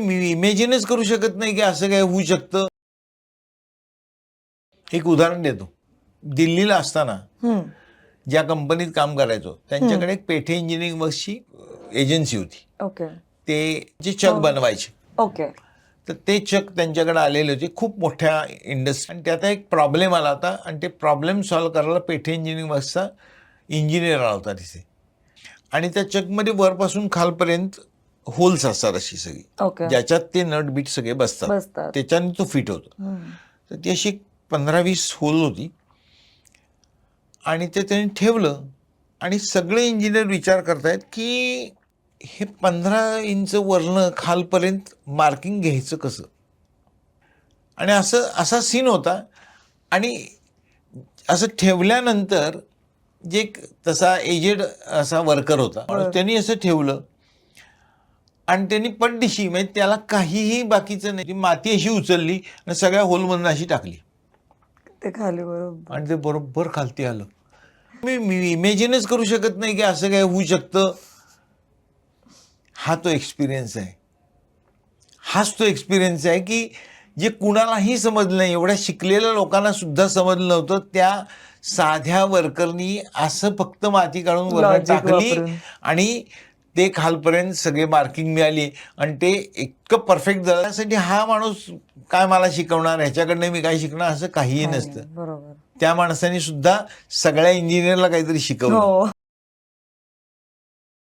मी इमॅजिनच करू शकत नाही की असं काय होऊ शकतं. एक उदाहरण देतो. दिल्लीला असताना ज्या कंपनीत काम करायचो त्यांच्याकडे एक पेठे इंजिनिअरिंग वर्क्सची एजन्सी होती. ओके. ते जे चक बनवायचे. ओके. तर ते चक त्यांच्याकडे आलेले होते खूप मोठ्या इंडस्ट्री, आणि त्यात एक प्रॉब्लेम आला होता आणि ते प्रॉब्लेम सॉल्व्ह करायला पेठे इंजिनिअरिंग वर्क्सचा इंजिनियर आला होता तिथे. आणि त्या चकमध्ये वरपासून खालपर्यंत होल्स असतात अशी सगळी, ओके. ज्याच्यात ते नट बीट सगळे बसतात. त्याच्याने तो फिट होतो. तर ती अशी 15-20 होल होती आणि ते त्यांनी ठेवलं. आणि सगळे इंजिनियर विचार करतायत की हे 15 इंच वरनं खालपर्यंत मार्किंग घ्यायचं कसं. आणि असा सीन होता. आणि असं ठेवल्यानंतर जे तसा एजेड असा वर्कर होता, त्यांनी असं ठेवलं आणि त्यांनी पटदिशी, म्हणजे त्याला काहीही बाकीचं नाही, माती अशी उचलली आणि सगळ्या होलमधून अशी टाकली ते खाली बरोबर, आणि ते बरोबर खालती आलं. मी इमॅजिनच करू शकत नाही की असं काय होऊ शकतं. हा तो एक्सपिरियन्स आहे. हाच तो एक्सपिरियन्स आहे की जे कुणालाही समजलं नाही, एवढ्या शिकलेल्या लोकांना सुद्धा समजलं नव्हतं. त्या साध्या वर्करनी असं फक्त माती काढून वर टाकली आणि ते खालपर्यंत सगळे मार्किंग मिळाली आणि ते इतकं परफेक्ट झालं. त्यासाठी हा माणूस काय मला शिकवणार, ह्याच्याकडनं मी काय शिकणार, असं काहीही नसतं. बरोबर. त्या माणसाने सुद्धा सगळ्या इंजिनियरला काहीतरी शिकवलं.